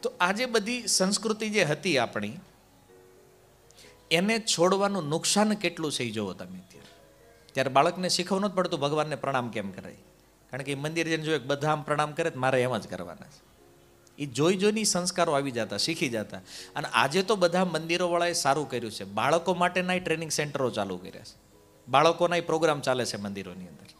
તો આજે બધી સંસ્કૃતિ જે હતી આપણી, એને છોડવાનું નુકસાન કેટલું છે એ જોવો તમે. ત્યારે બાળકને શીખવવું નથી પડતું ભગવાનને પ્રણામ કેમ કરાય, કારણ કે એ મંદિર જઈને જો બધા આમ પ્રણામ કરે તો મારે એમ જ કરવાના છે. એ જોઈ જોઈને સંસ્કારો આવી જતા, શીખી જતા. અને આજે તો બધા મંદિરોવાળાએ સારું કર્યું છે, બાળકો માટેના ટ્રેનિંગ સેન્ટરો ચાલુ કર્યા છે, બાળકોના પ્રોગ્રામ ચાલે છે મંદિરોની અંદર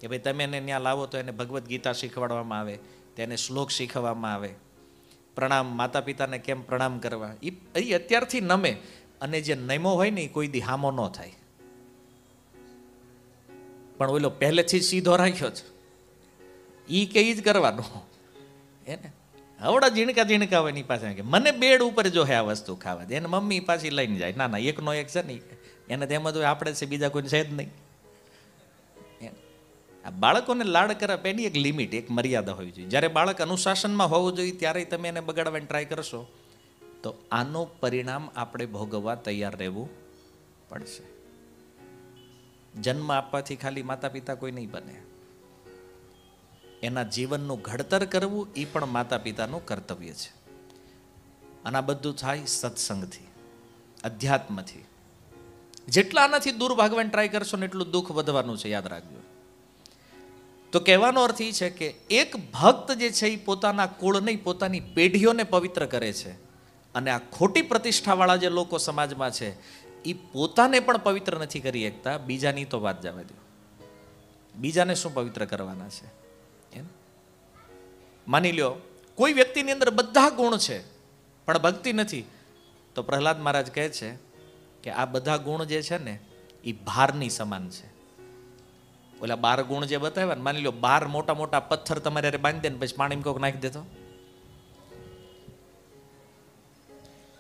કે ભાઈ તમે એને ત્યાં લાવો તો એને ભગવદ્ ગીતા શીખવાડવામાં આવે, તેને શ્લોક શીખવવામાં આવે, પ્રણામ માતા પિતાને કેમ પ્રણામ કરવા એ અત્યારથી નમે. અને જે નમો હોય ને એ કોઈ દી હામો ન થાય. પણ ઓલો પહેલેથી સીધો રાખ્યો છે એ કે જ કરવાનું એને હવડા ઝીણકા ઝીણકા હોય એની પાસે કે મને બેડ ઉપર જો હે આ વસ્તુ ખાવા દે, એને મમ્મી પાછી લઈને જાય. ના ના, એકનો એક છે ને એને તેમ જ આપણે છે, બીજા કોઈ છે જ નહીં. આ બાળકોને લાડ કરવા એની એક લિમિટ, એક મર્યાદા હોવી જોઈએ. જ્યારે બાળક અનુશાસનમાં હોવું જોઈએ ત્યારે તમે એને બગાડવાની ટ્રાય કરશો તો આનું પરિણામ આપણે ભોગવવા તૈયાર રહેવું પડશે. જન્મ આપવાથી ખાલી માતા પિતા કોઈ નહીં બને, એના જીવનનું ઘડતર કરવું એ પણ માતા પિતાનું કર્તવ્ય છે. અને આ બધું થાય સત્સંગથી, અધ્યાત્મથી. જેટલા આનાથી દૂર ભાગવાની ટ્રાય કરશો ને એટલું દુઃખ વધવાનું છે, યાદ રાખજો. તો કહેવાનો અર્થ એ છે કે એક ભક્ત જે છે એ પોતાના કુળ નહીં, પોતાની પેઢીઓને પવિત્ર કરે છે. અને આ ખોટી પ્રતિષ્ઠાવાળા જે લોકો સમાજમાં છે એ પોતાને પણ પવિત્ર નથી કરી શકતા, બીજાની તો વાત જવા દો. બીજાને શું પવિત્ર કરવાના છે? એમ માની લ્યો કોઈ વ્યક્તિની અંદર બધા ગુણ છે પણ ભક્તિ નથી, તો પ્રહલાદ મહારાજ કહે છે કે આ બધા ગુણ જે છે ને એ ભારની સમાન છે. ઓલા 12 ગુણ જે બતાવ્યા ને, માની લો 12 મોટા મોટા પથ્થર તમારે બાંધી દે ને પછી પાણીમાં કોક નાખી દેતો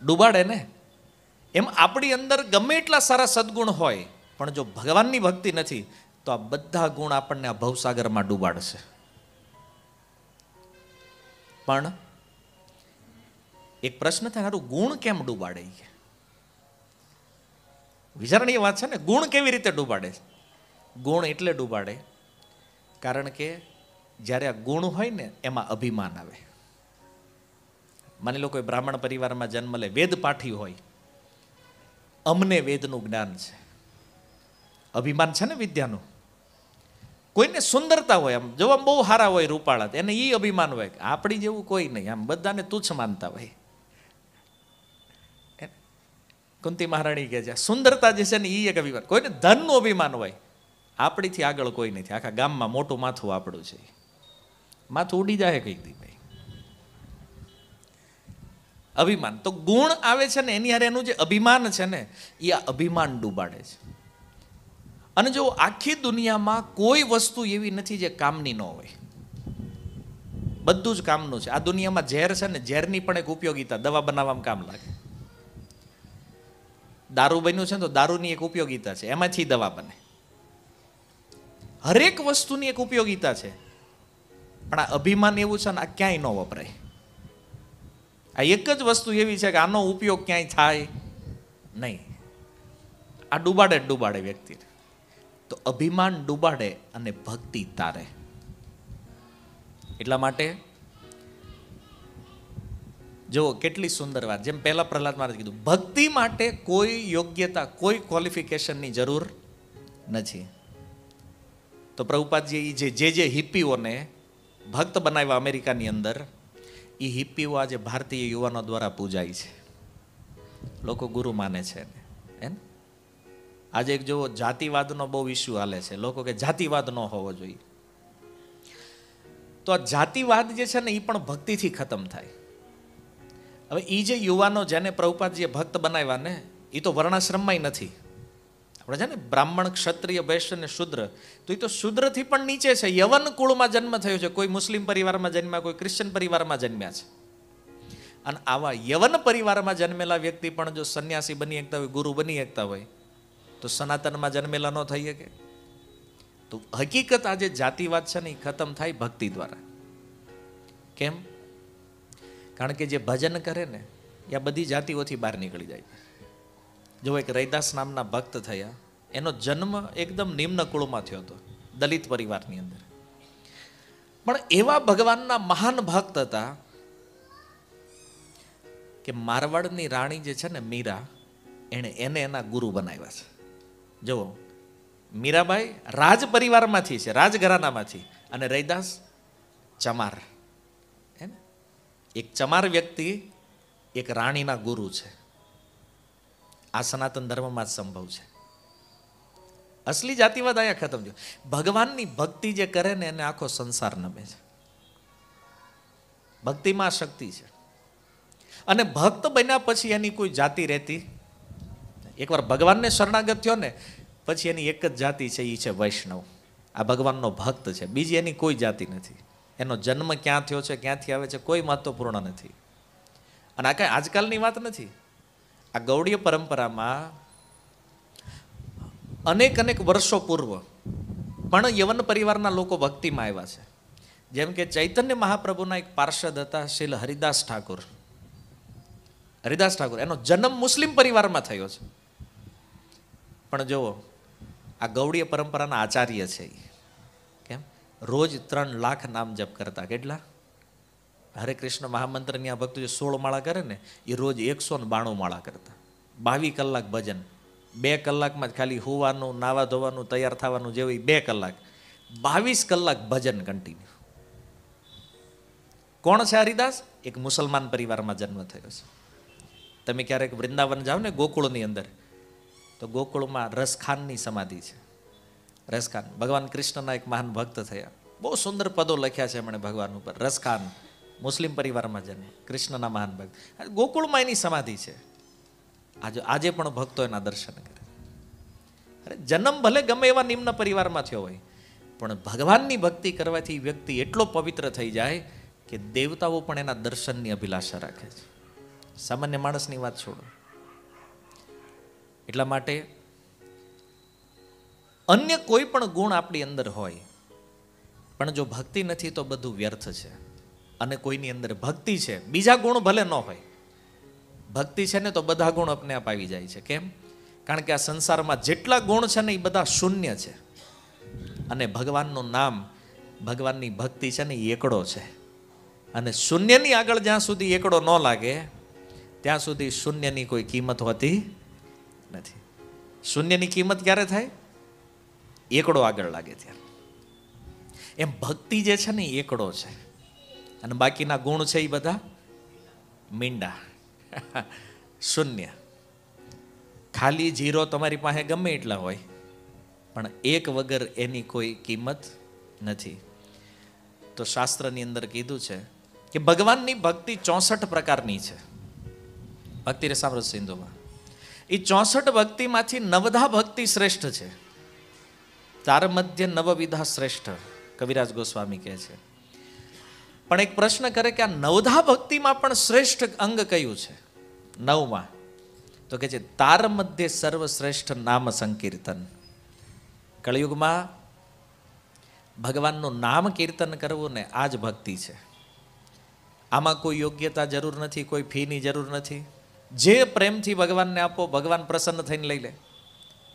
ડૂબાડે ને. એમ આપણી અંદર ગમે એટલા સારા સદગુણ હોય પણ જો ભગવાનની ભક્તિ નથી તો આ બધા ગુણ આપણને આ ભવસાગરમાં ડૂબાડશે. પણ એક પ્રશ્ન થાય, સારું ગુણ કેમ ડૂબાડે? વિચારણીય વાત છે ને, ગુણ કેવી રીતે ડૂબાડે? ગુણ એટલે ડૂબાડે કારણ કે જ્યારે આ ગુણ હોય ને એમાં અભિમાન આવે. માની લો કોઈ બ્રાહ્મણ પરિવારમાં જન્મ લે, વેદ પાઠી હોય, અમને વેદનું જ્ઞાન છે, અભિમાન છે ને વિદ્યાનું. કોઈને સુંદરતા હોય, આમ જોવા બહુ સારા હોય, રૂપાળા, એને એ અભિમાન હોય કે આપણી જેવું કોઈ નહીં, આમ બધાને તુચ્છ માનતા હોય. કુંતી મહારાણી કહે છે સુંદરતા જે છે ને એ એક અભિમાન. કોઈને ધનનું અભિમાન હોય, આપણીથી આગળ કોઈ નથી, આખા ગામમાં મોટું માથું આપણું છે, માથું ઉડી જાય કહી દી ભાઈ. અભિમાન. તો ગુણ આવે છે ને એની હારે એનું જે અભિમાન છે ને એ આ અભિમાન ડૂબાડે છે. અને જો આખી દુનિયામાં કોઈ વસ્તુ એવી નથી જે કામની ન હોય, બધું જ કામનું છે. આ દુનિયામાં ઝેર છે ને, ઝેરની પણ એક ઉપયોગિતા, દવા બનાવવામાં કામ લાગે. દારૂ બન્યું છે ને તો દારૂની એક ઉપયોગિતા છે, એમાંથી દવા બને. હરેક વસ્તુની એક ઉપયોગિતા છે, પણ આ અભિમાન એવું છે ને આ ક્યાંય ન વપરાય. આ એક જ વસ્તુ એવી છે કે આનો ઉપયોગ ક્યાંય થાય નહીં. આ ડૂબાડે જ ડૂબાડે વ્યક્તિને. તો અભિમાન ડૂબાડે અને ભક્તિ તારે. એટલા માટે જો કેટલી સુંદર વાત, જેમ પહેલા પ્રહલાદ મહારાજ કીધું, ભક્તિ માટે કોઈ યોગ્યતા, કોઈ ક્વોલિફિકેશનની જરૂર નથી. તો પ્રભુપાદજી જે હિપ્પીઓને ભક્ત બનાવ્યા અમેરિકાની અંદર, એ હિપ્પીઓ આજે ભારતીય યુવાનો દ્વારા પૂજાય છે, લોકો ગુરુ માને છે. એમ આજે એક જોવો જાતિવાદનો બહુ ઇસ્યુ હાલે છે, લોકો કે જાતિવાદ ન હોવો જોઈએ. તો આ જાતિવાદ જે છે ને એ પણ ભક્તિથી ખતમ થાય. હવે એ જે યુવાનો જેને પ્રભુપાદજીએ ભક્ત બનાવ્યા ને, એ તો વર્ણાશ્રમમાં નથી. આપણે છે ને બ્રાહ્મણ, ક્ષત્રિય, વૈશ્ય અને શુદ્ર, તો એ તો શુદ્રથી પણ નીચે છે. યવન કુળમાં જન્મ થયો છે, કોઈ મુસ્લિમ પરિવારમાં જન્મ્યા, કોઈ ક્રિશ્ચન પરિવારમાં જન્મ્યા છે. અને આવા યવન પરિવારમાં જન્મેલા વ્યક્તિ પણ જો સંન્યાસી બની શકતા હોય, ગુરુ બની શકતા હોય, તો સનાતનમાં જન્મેલા ન થઈ શકે. તો હકીકત આજે જાતિવાદ છે ને એ ખતમ થાય ભક્તિ દ્વારા. કેમ? કારણ કે જે ભજન કરે ને એ આ બધી જાતિઓથી બહાર નીકળી જાય. જો એક રૈદાસ નામના ભક્ત થયા, એનો જન્મ એકદમ નિમ્ન કુળમાં થયો હતો, દલિત પરિવારની અંદર. પણ એવા ભગવાનના મહાન ભક્ત હતા કે મારવાડની રાણી જે છે ને મીરા, એને એના ગુરુ બનાવ્યા છે. જુઓ, મીરાબાઈ રાજ પરિવારમાંથી છે, રાજઘરાનામાંથી, અને રૈદાસ ચમાર. હે ને? એક ચમાર વ્યક્તિ એક રાણીના ગુરુ છે. આ સનાતન ધર્મમાં જ સંભવ છે. અસલી જાતિવાદ અહીંયા ખતમ થયો. ભગવાનની ભક્તિ જે કરે ને એને આખો સંસાર નમે છે. ભક્તિમાં શક્તિ છે. અને ભક્ત બન્યા પછી એની કોઈ જાતિ રહેતી. એકવાર ભગવાનને શરણાગત થયો ને પછી એની એક જ જાતિ છે, એ છે વૈષ્ણવ. આ ભગવાનનો ભક્ત છે, બીજી એની કોઈ જાતિ નથી. એનો જન્મ ક્યાં થયો છે, ક્યાંથી આવે છે, કોઈ મહત્વપૂર્ણ નથી. અને આ કાંઈ આજકાલની વાત નથી. આ ગૌડીય પરંપરામાં અનેક વર્ષો પૂર્વ પણ યવન પરિવારના લોકો ભક્તિમાં આવ્યા છે. જેમ કે ચૈતન્ય મહાપ્રભુના એક પાર્ષદ હતા શ્રીલ હરિદાસ ઠાકોર. હરિદાસ ઠાકોર, એનો જન્મ મુસ્લિમ પરિવારમાં થયો છે. પણ જુઓ, આ ગૌડીય પરંપરાના આચાર્ય છે. કેમ? રોજ 3 લાખ નામ જપ કરતા. કેટલા? હરે કૃષ્ણ મહામંત્રની આ ભક્તો જે 16 માળા કરે ને એ રોજ 192 માળા કરતા. 22 કલાક ભજન. 2 કલાકમાં જ ખાલી હોવાનું, નાવા ધોવાનું, તૈયાર થવાનું જેવું 2 કલાક. 22 કલાક ભજન કન્ટિન્યુ. કોણ છે હરિદાસ? એક મુસલમાન પરિવારમાં જન્મ થયો છે. તમે ક્યારેક વૃંદાવન જાઓ ને ગોકુળની અંદર, તો ગોકુળમાં રસખાનની સમાધિ છે. રસખાન ભગવાન કૃષ્ણના એક મહાન ભક્ત થયા. બહુ સુંદર પદો લખ્યા છે એમણે ભગવાન ઉપર. રસખાન મુસ્લિમ પરિવારમાં જન્મ, કૃષ્ણના મહાન ભક્ત. ગોકુળમાં એની સમાધિ છે. આજે પણ ભક્તો એના દર્શન કરે. અરે જન્મ ભલે ગમે એવા નિમ્ન પરિવારમાં થયો હોય, પણ ભગવાનની ભક્તિ કરવાથી વ્યક્તિ એટલો પવિત્ર થઈ જાય કે દેવતાઓ પણ એના દર્શનની અભિલાષા રાખે છે. સામાન્ય માણસની વાત છોડો. એટલા માટે અન્ય કોઈ પણ ગુણ આપણી અંદર હોય, પણ જો ભક્તિ નથી તો બધું વ્યર્થ છે. અને કોઈની અંદર ભક્તિ છે, બીજા ગુણ ભલે ન હોય, ભક્તિ છે ને તો બધા ગુણ આપને આપ આવી જાય છે. કેમ? કારણ કે આ સંસારમાં જેટલા ગુણ છે ને એ બધા શૂન્ય છે. અને ભગવાનનું નામ, ભગવાનની ભક્તિ છે ને એ એકડો છે. અને શૂન્યની આગળ જ્યાં સુધી એકડો ન લાગે ત્યાં સુધી શૂન્યની કોઈ કિંમત હોતી નથી. શૂન્યની કિંમત ક્યારે થાય? એકડો આગળ લાગે ત્યારે. એમ ભક્તિ જે છે ને એ એકડો છે. અને બાકીના ગુણ છે એ બધા મીંડા, શૂન્ય. ખાલી જીરો તમારી પાસે ગમે એટલા હોય, પણ એક વગર એની કોઈ કિંમત નથી. તો શાસ્ત્રની અંદર કીધું છે કે ભગવાનની ભક્તિ 64 પ્રકારની છે. ભક્તિ રસામૃત સિંધુમાં એ 64 ભક્તિમાંથી નવધા ભક્તિ શ્રેષ્ઠ છે. તાર મધ્ય નવવિધા શ્રેષ્ઠ, કવિરાજ ગોસ્વામી કહે છે. પણ એક પ્રશ્ન કરે કે આ નવધા ભક્તિમાં પણ શ્રેષ્ઠ અંગ કયું છે? 9માં તો કે છે તાર મધ્ય સર્વશ્રેષ્ઠ નામ સંકીર્તન. કળિયુગમાં ભગવાનનું નામ કીર્તન કરવું ને આ જ ભક્તિ છે. આમાં કોઈ યોગ્યતા જરૂર નથી, કોઈ ફીની જરૂર નથી. જે પ્રેમથી ભગવાનને આપો, ભગવાન પ્રસન્ન થઈને લઈ લે.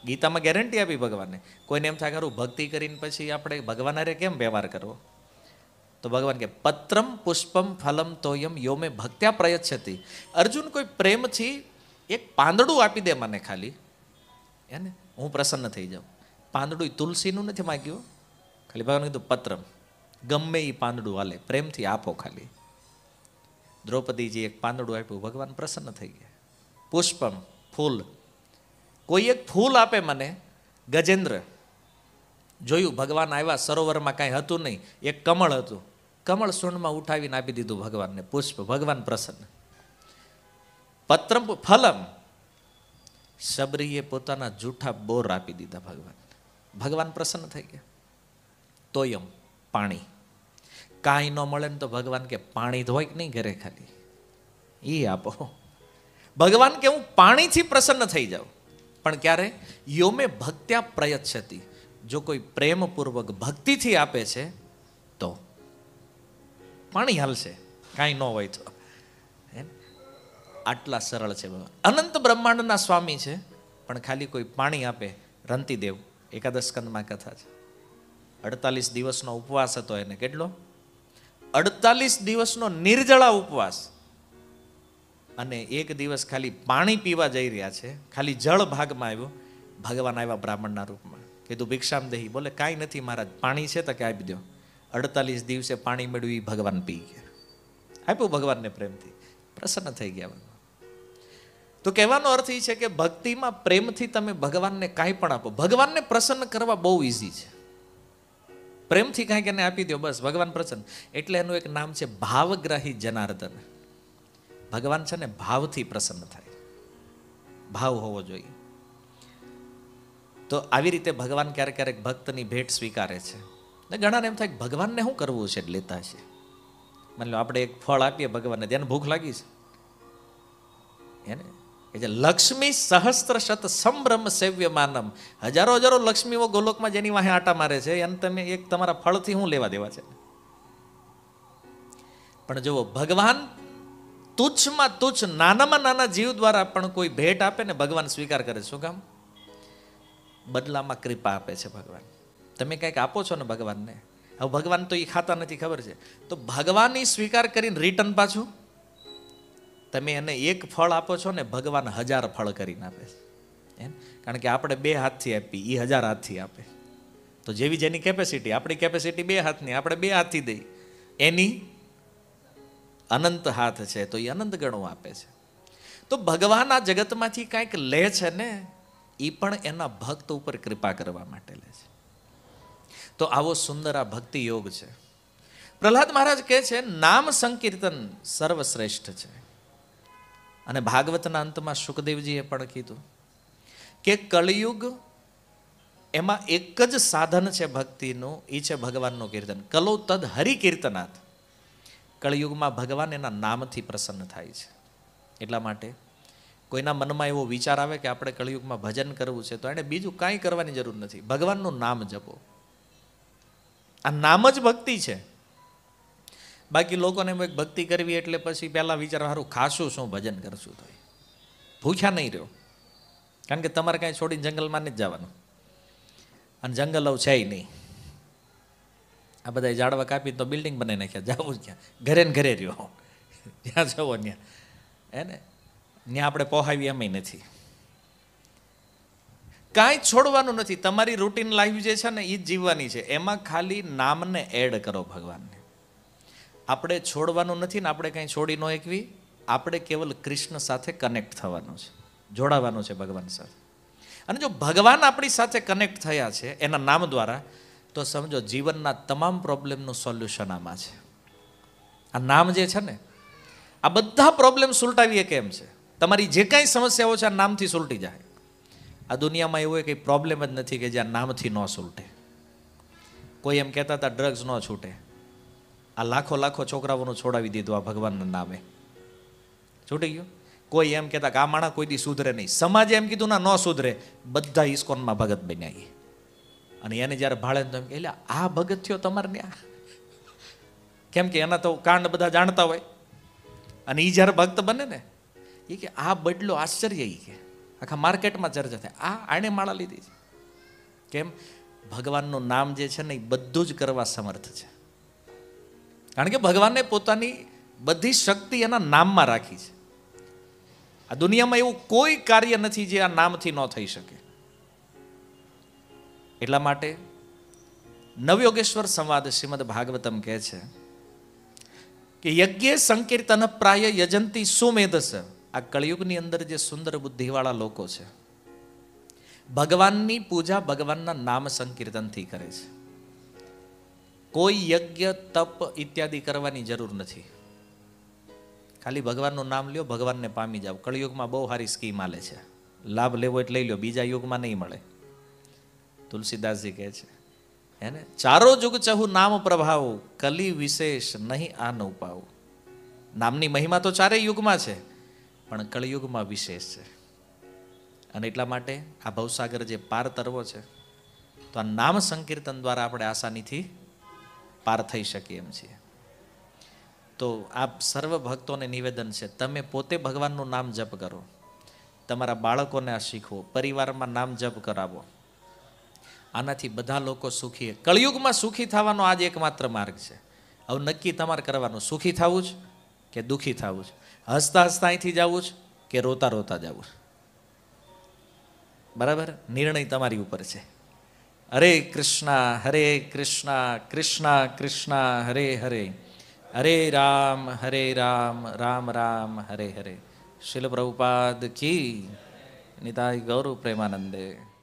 ગીતામાં ગેરંટી આપી ભગવાનને. કોઈને એમ થાય ખરું ભક્તિ કરીને પછી આપણે ભગવાન હારે કેમ વ્યવહાર કરવો? તો ભગવાન કે પત્રમ પુષ્પમ ફલમ તોયમ યો મેં ભક્ત્યા પ્રયચ્છતિ. અર્જુન, કોઈ પ્રેમથી એક પાંદડું આપી દે મને ખાલી, એને હું પ્રસન્ન થઈ જાઉં. પાંદડું તુલસીનું નથી માગ્યું, ખાલી ભગવાન કીધું પત્રમ, ગમે એ પાંદડું હાલે, પ્રેમથી આપો ખાલી. દ્રૌપદીજી એક પાંદડું આપ્યું, ભગવાન પ્રસન્ન થઈ ગયા. પુષ્પમ, ફૂલ, કોઈ એક ફૂલ આપે મને. ગજેન્દ્ર જોયું, ભગવાન આવ્યા, સરોવરમાં કાંઈ હતું નહીં, એક કમળ હતું, કમળ સૂંઢમાં ઉઠાવીને આપી દીધું ભગવાનને, પુષ્પ, ભગવાન પ્રસન્ન. પત્રમ ફલમ, શબરીએ પોતાના જૂઠા બોર આપી દીધા ભગવાન, ભગવાન પ્રસન્ન થઈ ગયા. તોયમ, પાણી, કાંઈ ન મળે ને તો ભગવાન કે પાણી તો હોય કે નહીં ઘરે, ખાલી એ આપો. ભગવાન કે હું પાણીથી પ્રસન્ન થઈ જાઉં, પણ ક્યારે? યોમે ભક્ત્યા પ્રયચ્છતિ. જો કોઈ પ્રેમપૂર્વક ભક્તિથી આપે છે તો પાણી હાલશે, કાંઈ ન હોય તો. આટલા સરળ છે ભગવાન. અનંત બ્રહ્માંડના સ્વામી છે, પણ ખાલી કોઈ પાણી આપે. રંતિદેવ, એકાદશ સ્કંદમાં કથા છે. 48 દિવસનો ઉપવાસ હતો એને. કેટલો? 48 દિવસનો નિર્જળા ઉપવાસ. અને એક દિવસ ખાલી પાણી પીવા જઈ રહ્યા છે, ખાલી જળ ભાગમાં આવ્યો, ભગવાન આવ્યા બ્રાહ્મણના રૂપમાં, કીધું ભિક્ષામ દેહી. બોલે કાંઈ નથી મહારાજ, પાણી છે તો કે આપી દો. 48 દિવસે પાણી મેળવી ભગવાન પી ગયા. આપ્યું ભગવાનને પ્રેમથી, પ્રસન્ન થઈ ગયા ભગવાન. તો કહેવાનો અર્થ એ છે કે ભક્તિમાં પ્રેમથી તમે ભગવાનને કાંઈ પણ આપો. ભગવાનને પ્રસન્ન કરવા બહુ ઇઝી છે. પ્રેમથી કાંઈક એને આપી દો, બસ ભગવાન પ્રસન્ન. એટલે એનું એક નામ છે ભાવગ્રાહી જનાર્દન. ભગવાન છે ને ભાવથી પ્રસન્ન થાય, ભાવ હોવો જોઈએ. તો આવી રીતે ભગવાન ક્યારેક ક્યારેક ભક્તની ભેટ સ્વીકારે છે. ને ઘણાને એમ થાય કે ભગવાનને શું કરવું છે લેતા છે. માની લો આપણે એક ફળ આપીએ ભગવાનને, તેને ભૂખ લાગી છે એને કે જે લક્ષ્મી સહસ્ત્ર શત સંભ્રમ સેવ્યમાનમ, હજારો હજારો લક્ષ્મીઓ ગોલોકમાં જેની વાહે આટા મારે છે, એને તમે એક તમારા ફળથી શું લેવા દેવા છે. પણ જુઓ, ભગવાન તુચ્છમાં તુચ્છ નાનામાં નાના જીવ દ્વારા પણ કોઈ ભેટ આપે ને ભગવાન સ્વીકાર કરે. શું કામ? બદલામાં કૃપા આપે છે ભગવાન. તમે કંઈક આપો છો ને ભગવાનને, હવે ભગવાન તો એ ખાતા નથી, ખબર છે, તો ભગવાન એ સ્વીકાર કરીને રિટર્ન પાછું તમે એને એક ફળ આપો છો ને ભગવાન 1000 ફળ કરીને આપે છે. કારણ કે આપણે 2 હાથથી આપી, એ 1000 હાથથી આપે. તો જેવી જેની કેપેસિટી, આપણી કેપેસિટી 2 હાથની, આપણે 2 હાથથી દઈ, એની અનંત હાથ છે તો એ અનંત ગણું આપે છે. તો ભગવાન આ જગતમાંથી કાંઈક લે છે ને, એ પણ એના ભક્ત ઉપર કૃપા કરવા માટે લે છે. તો આવો સુંદર આ ભક્તિ યોગ છે. પ્રહલાદ મહારાજ કહે છે નામ સંકીર્તન સર્વશ્રેષ્ઠ છે. અને ભાગવતના અંતમાં સુખદેવજીએ પણ કીધું કે કળિયુગ એમાં એક જ સાધન છે ભક્તિનું, એ છે ભગવાનનું કીર્તન. કલો તદ હરિકીર્તનાથ. કળિયુગમાં ભગવાન એના નામથી પ્રસન્ન થાય છે. એટલા માટે કોઈના મનમાં એવો વિચાર આવે કે આપણે કળિયુગમાં ભજન કરવું છે, તો એને બીજું કાંઈ કરવાની જરૂર નથી, ભગવાનનું નામ જપો. આ નામ જ ભક્તિ છે. બાકી લોકોને ભક્તિ કરવી એટલે પછી પહેલાં વિચાર, સારું ખાશું શું, ભજન કરશું તો ભૂખ્યા નહીં રહ્યો. કારણ કે તમારે કાંઈ છોડીને જંગલમાં નથી જવાનું, અને જંગલ છે નહીં. આ બધા ઝાડવા કાપી તો બિલ્ડિંગ બનાવી નાખ્યા, જવું ક્યાં, ઘરે ને ઘરે રહ્યો, જ્યાં જવો ત્યાં. એને ત્યાં આપણે પહોંચાવી એમ નથી, કાંઈ છોડવાનું નથી. તમારી રૂટીન લાઈફ જે છે ને એ જ જીવવાની છે. એમાં ખાલી નામને એડ કરો ભગવાનને. આપણે છોડવાનું નથી ને આપણે કંઈ છોડી ન એકવી. આપણે કેવલ કૃષ્ણ સાથે કનેક્ટ થવાનું છે, જોડાવાનું છે ભગવાન સાથે. અને જો ભગવાન આપણી સાથે કનેક્ટ થયા છે એના નામ દ્વારા, તો સમજો જીવનના તમામ પ્રોબ્લેમનું સોલ્યુશન આમાં છે. આ નામ જે છે ને, આ બધા પ્રોબ્લેમ સુલટાવીએ કેમ છે. તમારી જે કાંઈ સમસ્યાઓ છે આ નામથી સુલટી જાય. આ દુનિયામાં એવો કંઈ પ્રોબ્લેમ જ નથી કે જ્યાં નામથી ન સુલટે. કોઈ એમ કહેતા હતા ડ્રગ્સ ન છૂટે, આ લાખો લાખો છોકરાઓનું છોડાવી દીધું આ ભગવાનના નામે, છૂટી ગયું. કોઈ એમ કહેતા કે આ માણસ કોઈ દી સુધરે નહીં, સમાજે એમ કીધું ના, ન સુધરે, બધા ઇસ્કોનમાં ભગત બન્યા. અને એને જ્યારે ભાળે તો એમ કે એટલે આ ભગત થયો તમારે ને, કેમ કે એના તો કાંડ બધા જાણતા હોય. અને એ જ્યારે ભક્ત બને ને, એ કે આ બદલો આશ્ચર્ય, એ કે આખા માર્કેટમાં ચર્ચા થાય, આણે માળા લીધી છે. કેમ? ભગવાનનું નામ જે છે ને એ બધું જ કરવા સમર્થ છે. કારણ કે ભગવાને પોતાની બધી શક્તિ એના નામમાં રાખી છે. આ દુનિયામાં એવું કોઈ કાર્ય નથી જે આ નામથી ન થઈ શકે. એટલા માટે નવયોગેશ્વર સંવાદ શ્રીમદ ભાગવતમ કહે છે કે યજ્ઞ સંકીર્તન પ્રાય યજંતી સુમેધસ. આ કળિયુગની અંદર જે સુંદર બુદ્ધિવાળા લોકો છે, ભગવાનની પૂજા ભગવાનના નામ સંકીર્તનથી કરે છે. કોઈ યજ્ઞ તપ ઇત્યાદિ કરવાની જરૂર નથી. ખાલી ભગવાનનું નામ લ્યો, ભગવાનને પામી જાઓ. કળિયુગમાં બહુ સારી સ્કીમ આલે છે, લાભ લેવો એટલે લઈ લો, બીજા યુગમાં નહીં મળે. તુલસીદાસજી કહે છે એને, ચારો જુગ ચહુ નામ પ્રભાવ, કલી વિશેષ નહીં આન ઉપાવ. નામની મહિમા તો ચારેય યુગમાં છે, પણ કળિયુગમાં વિશેષ છે. અને એટલા માટે આ ભવસાગર જે પાર તરવો છે, તો આ નામ સંકીર્તન દ્વારા આપણે આસાનીથી પાર થઈ શકીએ એમ છીએ. તો આ સર્વ ભક્તોને નિવેદન છે, તમે પોતે ભગવાનનું નામ જપ કરો, તમારા બાળકોને આ શીખવો, પરિવારમાં નામ જપ કરાવો. આનાથી બધા લોકો સુખી. કળિયુગમાં સુખી થવાનો આજ એકમાત્ર માર્ગ છે. હવે નક્કી તમારે કરવાનું, સુખી થવું જ કે દુઃખી થવું છે, હસતા હસતા અહીંથી જવું છે કે રોતા રોતા જવું છે? બરાબર, નિર્ણય તમારી ઉપર છે. હરે કૃષ્ણ કૃષ્ણ કૃષ્ણ હરે હરે, હરે રામ રામ રામ હરે હરે. શિલ પ્રભુપાદ કી. નિતાય ગૌરવ પ્રેમાનંદે.